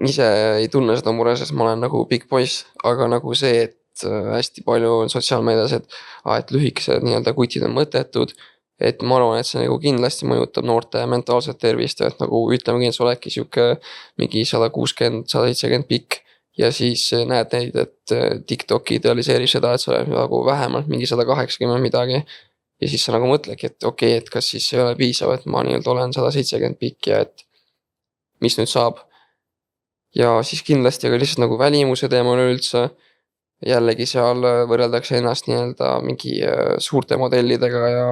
ise ei tunne seda mure, sest ma olen nagu big poiss, aga nagu see, et hästi palju on sotsiaalmeedias, et lühikesed nii-öelda kutid on mõttetud, et ma arvan, et see nagu kindlasti mõjutab noorte mentaalset tervist, et nagu ütleme, et sa oledki siuke mingi 160, 170 pikk ja siis näed neid, et TikTok idealiseerib seda, et sa oled nagu vähemalt mingi 180 midagi ja siis sa nagu mõtledki, et okei, et kas siis ei ole piisav, et ma nii-öelda olen 170 pikk ja et mis nüüd saab. Ja siis kindlasti aga lihtsalt nagu välimuse teemal üldse, jällegi seal võrreldakse ennast nii-öelda mingi suurte modellidega ja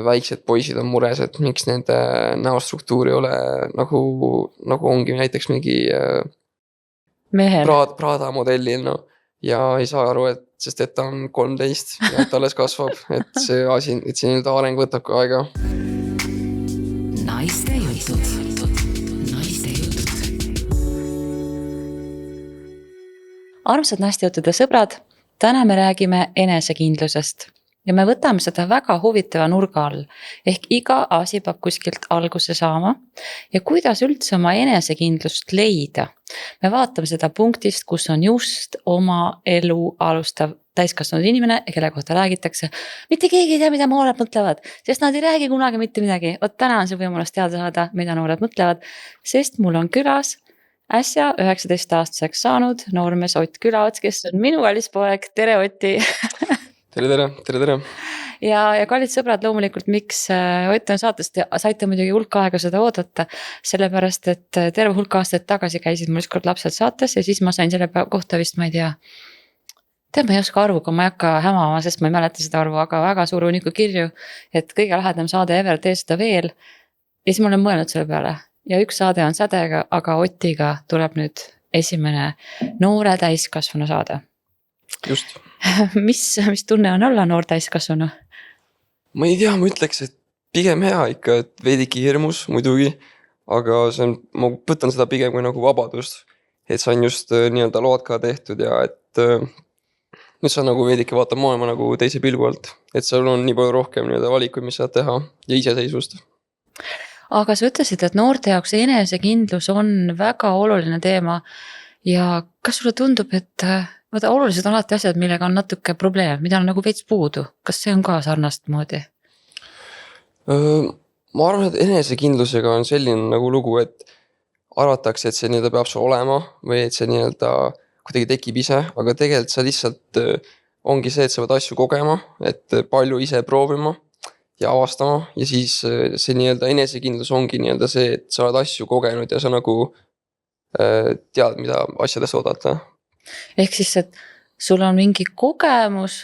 väiksed poisid on mures, et miks nende näostruktuur ei ole nagu ongi näiteks mingi Mehel. Prada modellil, no. Ja ei saa aru, et sest et ta on 13 ja et alles kasvab, et see asi, et see nii-öelda areng võtab ka aega. Naiste jutud. Naiste jutud. Armsad naistejutude sõbrad, täna me räägime enesekindlusest ja me võtame seda väga huvitava nurga all, ehk iga asi peab kuskilt alguse saama ja kuidas üldse oma enesekindlust leida. Me vaatame seda punktist, kus on just oma elu alustav täiskasvanud inimene, kelle kohta räägitakse. Mitte keegi ei tea, mida noored mõtlevad, sest nad ei räägi kunagi mitte midagi. Vot täna on see võimalus teada saada, mida noored mõtlevad, sest mul on külas äsja 19-aastaseks saanud noormees Ott Külaots, kes on minu kallis poeg. Tere, Otti! Tere. Ja kallid sõbrad, loomulikult miks Ott on saatest ja saite muidugi hulka aega seda oodata, sellepärast, et terve hulka aastaid tagasi käisid mul ükskord lapsed saates ja siis ma sain selle kohta vist, ma ei tea, ma ei oska arvuga, ma ei hakka hämama, sest ma ei mäleta seda arvu, aga väga suur hunniku kirju, et kõige lahedam saade ever, tee seda veel. Ja siis ma olen mõelnud selle peale ja üks saade on Sädega, aga Otiga tuleb nüüd esimene noore täiskasvanu saade. Just. Mis tunne on olla noor täiskasvanu? Ma ei tea, ma ütleks, et pigem hea ikka, et veidiki hirmus muidugi, aga ma võtan seda pigem kui nagu vabadust, et sain just nii-öelda lood ka tehtud ja et nüüd sa nagu veidike vaatab maailma nagu teise pilgu alt, et seal on nii palju rohkem nii-öelda valikuid, mis saad teha ja iseseisvust. Aga sa ütlesid, et noorte jaoks enesekindlus on väga oluline teema ja kas sulle tundub, et olulised on alati asjad, millega on natuke probleem, mida on nagu veits puudu. Kas see on ka sarnast moodi? Ma arvan, et enesekindlusega on selline nagu lugu, et arvatakse, et see nii-öelda peab sul olema või et see nii-öelda kuidagi tekib ise, aga tegelikult sa lihtsalt ongi see, et sa pead asju kogema, et palju ise proovima ja avastama ja siis see nii-öelda enesekindlus ongi nii-öelda see, et sa oled asju kogenud ja sa nagu tead, mida asjadest oodata. Ehk siis, et sul on mingi kogemus,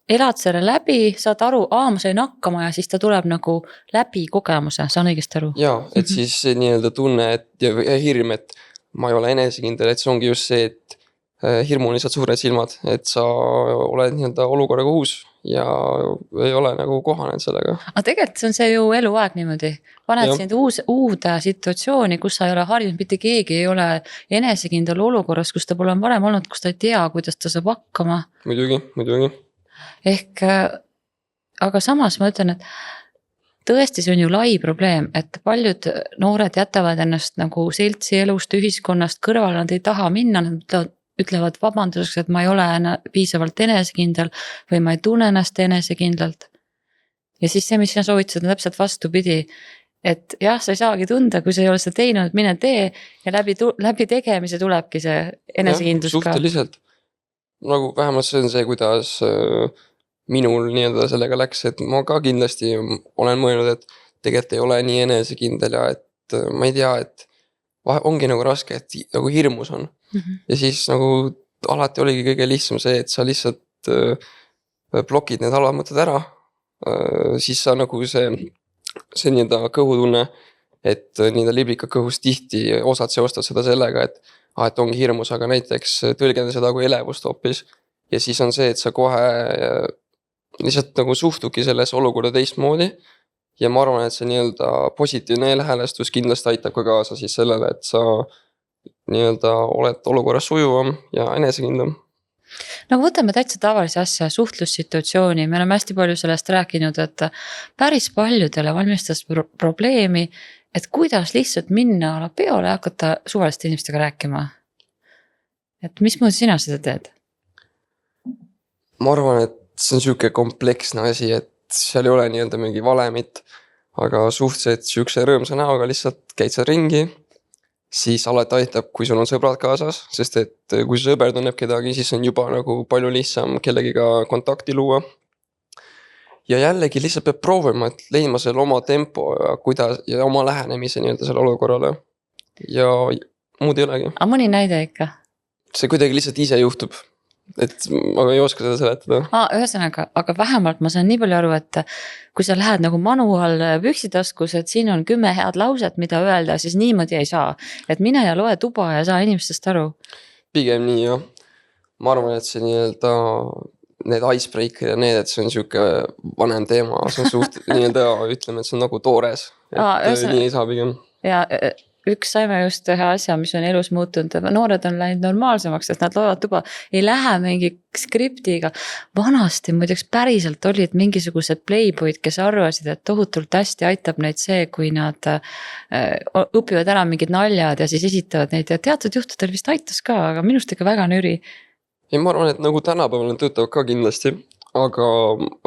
elad selle läbi, saad aru, ma sain hakkama ja siis ta tuleb nagu läbi kogemuse, saan õigesti aru? Jaa, et siis see nii-öelda tunne ja hirm, et ma ei ole enesekindel, et see ongi just see, et hirmu on lihtsalt suured silmad, et sa oled nii-öelda olukorraga uus ja ei ole nagu kohanenud sellega. Aga tegelikult see on see ju eluaeg niimoodi. Paned sind uude situatsiooni, kus sa ei ole harjunud, mitte keegi ei ole enesekindel olukorras, kus ta pole varem olnud, kus ta ei tea, kuidas ta saab hakkama. Muidugi. Ehk, aga samas ma ütlen, et tõesti see on ju lai probleem, et paljud noored jätavad ennast nagu seltsi elust, ühiskonnast kõrvale, nad ei taha minna, nad ütlevad vabanduseks, et ma ei ole piisavalt enesekindel või ma ei tunne ennast enesekindlalt. Ja siis see, mis sa soovitasid, on täpselt vastupidi, et jah, sa ei saagi tunda, kui sa ei ole seda teinud, mine tee ja läbi tegemise tulebki see enesekindlus ka. Suhteliselt. Nagu vähemalt see on see, kuidas minul nii-öelda sellega läks, et ma ka kindlasti olen mõelnud, et tegelikult ei ole nii enesekindel ja et ma ei tea, et ongi nagu raske, et nagu hirmus on. Ja siis nagu alati oligi kõige lihtsam see, et sa lihtsalt blokid need halvad mõtted ära, siis sa nagu see nii-öelda kõhutunne, et nii-öelda liblika kõhus tihti osad seostad seda sellega, et ongi hirmus, aga näiteks tõlgenda seda kui elevust hoopis. Ja siis on see, et sa kohe lihtsalt nagu suhtuki selles olukorda teistmoodi ja ma arvan, et see nii-öelda positiivne eelhäälestus kindlasti aitab ka kaasa siis sellele, et sa nii-öelda oled olukorras sujuvam ja enesekindlam. Nagu võtame täitsa tavalise asja, suhtlussituatsiooni, me oleme hästi palju sellest rääkinud, et päris paljudele valmistas probleemi, et kuidas lihtsalt minna ala peole ja hakata suvaliste inimestega rääkima. Et mismoodi sina seda teed? Ma arvan, et see on siuke kompleksne asi, et seal ei ole nii-öelda mingi valemit, aga suhteliselt siukse rõõmsa näoga lihtsalt käid seal ringi, siis alati aitab, kui sul on sõbrad kaasas, sest et kui su sõber tunneb kedagi, siis on juba nagu palju lihtsam kellegiga kontakti luua. Ja jällegi lihtsalt peab proovima, et leidma selle oma tempo ja oma lähenemise nii-öelda selle olukorrale. Ja muud ei olegi. Aga mõni näide ikka? See kuidagi lihtsalt ise juhtub, et ma ei oska seda seletada. Ühesõnaga, aga vähemalt ma saan nii palju aru, et kui sa lähed nagu manual püksitaskus, et siin on 10 head lauset, mida öelda, siis niimoodi ei saa. Et mine ja loe tuba ja saa inimestest aru. Pigem nii, jah. Ma arvan, et see nii-öelda need icebreaker ja need, et see on siuke vanem teema, see on suht nii-öelda ütleme, et see on nagu toores. Et nii ei saa pigem. Ja üks saime just ühe asja, mis on elus muutunud, noored on läinud normaalsemaks, sest nad loevad tuba, ei lähe mingi skriptiga. Vanasti muideks päriselt olid mingisugused playboyd, kes arvasid, et tohutult hästi aitab neid see, kui nad õpivad ära mingid naljad ja siis esitavad neid ja teatud juhtudel vist aitas ka, aga minust ikka väga nüri. Ja ma arvan, et nagu tänapäeval töötavad ka kindlasti, aga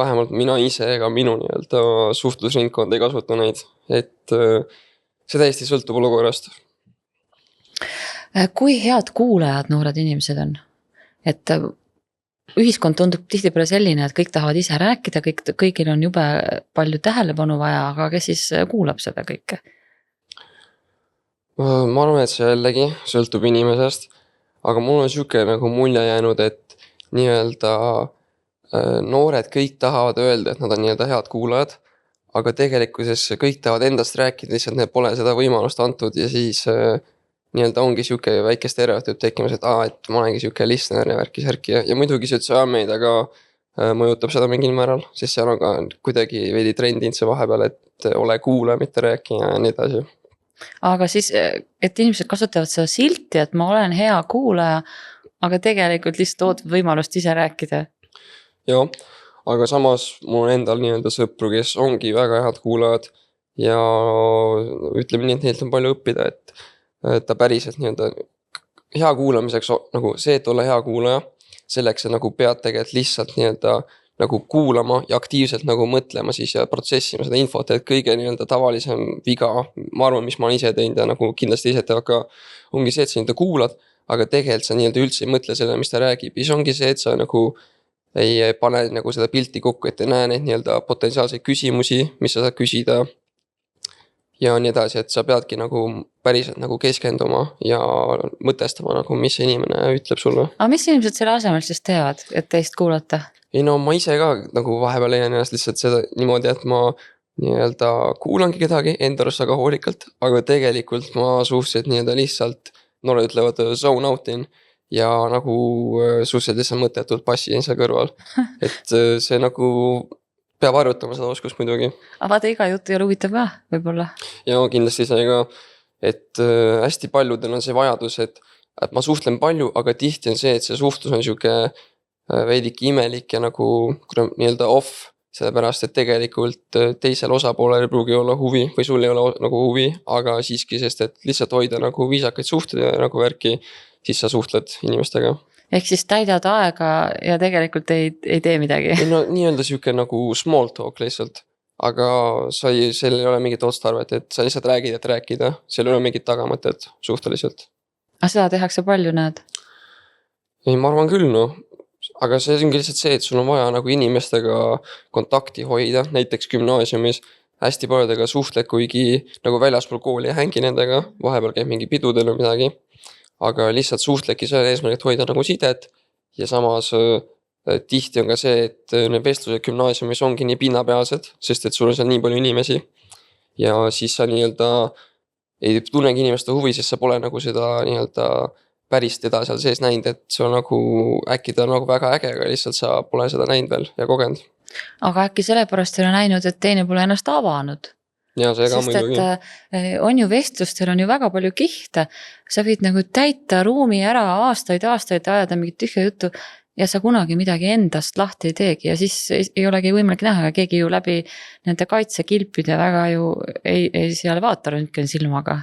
vähemalt mina ise ega minu nii-öelda suhtlusringkond ei kasuta neid, et see täiesti sõltub olukorrast. Kui head kuulajad noored inimesed on? Et ühiskond tundub tihtipeale selline, et kõik tahavad ise rääkida, kõigil on jube palju tähelepanu vaja, aga kes siis kuulab seda kõike? Ma arvan, et see jällegi sõltub inimesest, aga mul on siuke nagu mulje jäänud, et nii-öelda noored kõik tahavad öelda, et nad on nii-öelda head kuulajad, aga tegelikkuses kõik tahavad endast rääkida, lihtsalt neil pole seda võimalust antud ja siis nii-öelda ongi siuke väike stereotüüp tekkimas, et et ma olengi siuke listener ja värki ja muidugi sotsiaalmeediaga mõjutab seda mingil määral, sest seal on ka kuidagi veidi trendinud see vahepeal, et ole kuulaja, mitte rääkija ja nii edasi. Aga siis, et inimesed kasutavad seda silti, et ma olen hea kuulaja, aga tegelikult lihtsalt ootavad võimalust ise rääkida. Joo. Aga samas mul on endal nii-öelda sõpru, kes ongi väga head kuulajad ja ütleme nii, et neilt on palju õppida, et ta päriselt nii-öelda hea kuulamiseks nagu see, et olla hea kuulaja, selleks sa nagu pead tegelikult lihtsalt nii-öelda nagu kuulama ja aktiivselt nagu mõtlema siis ja protsessima seda infot, et kõige nii-öelda tavalisem viga, ma arvan, mis ma olen ise teinud ja nagu kindlasti ise teevad ka, ongi see, et sa nii-öelda kuulad, aga tegelikult sa nii-öelda üldse ei mõtle selle, mis ta räägib. Ja ongi see, et sa nagu ei pane nagu seda pilti kokku, et ei näe neid nii-öelda potentsiaalseid küsimusi, mis sa saad küsida ja nii edasi, et sa peadki nagu päriselt nagu keskenduma ja mõtestama nagu, mis inimene ütleb sulle. Aga mis inimesed selle asemel siis teevad, et teist kuulata? Ei no ma ise ka nagu vahepeal leian ennast lihtsalt seda niimoodi, et ma nii-öelda kuulangi kedagi enda arust väga hoolikalt, aga tegelikult ma suhteliselt nii-öelda lihtsalt, noored ütlevad zone out in ja nagu suhteliselt lihtsalt mõttetult passin seal kõrval. Et see nagu peab arvutama seda oskust muidugi. Aga vaata, iga jutt ei ole huvitav ka, võib-olla. Ja kindlasti see ka, et hästi paljudel on see vajadus, et ma suhtlen palju, aga tihti on see, et see suhtlus on siuke veidike imelik ja nagu nii-öelda off, sellepärast, et tegelikult teisel osapoolel ei pruugi olla huvi või sul ei ole nagu huvi, aga siiski, sest et lihtsalt hoida nagu viisakaid suhted ja nagu värki, siis sa suhtled inimestega. Ehk siis täidad aega ja tegelikult ei tee midagi. No nii-öelda siuke nagu small talk lihtsalt, aga seal ei ole mingit otstarvet, et sa lihtsalt räägid, et rääkida, seal ei ole mingit tagamõtet suhteliselt. Aga seda tehakse palju, näed? Ei, ma arvan küll, no. Aga see ongi lihtsalt see, et sul on vaja nagu inimestega kontakti hoida, näiteks gümnaasiumis hästi paljudega suhtled, kuigi nagu väljaspool kooli ja hängi nendega, vahepeal käib mingi pidudel või midagi, aga lihtsalt suhtledki selle eesmärgilt hoida nagu sidet ja samas tihti on ka see, et need vestlused gümnaasiumis ongi nii pinnapealsed, sest et sul on seal nii palju inimesi ja siis sa nii-öelda ei tunnegi inimeste huvi, sest sa pole nagu seda nii-öelda päris teda seal sees näinud, et see on nagu äkki ta on nagu väga äge, aga lihtsalt sa pole seda näinud veel ja kogenud. Aga äkki sellepärast ei ole näinud, et teine pole ennast avanud. Ja see ka muidugi. Sest et on ju vestlustel on ju väga palju kihte, sa võid nagu täita ruumi ära aastaid ajada mingit tühja juttu ja sa kunagi midagi endast lahti ei teegi ja siis ei olegi võimalik näha ja keegi ju läbi nende kaitsekilpide väga ju ei seal vaata röntgen silmaga.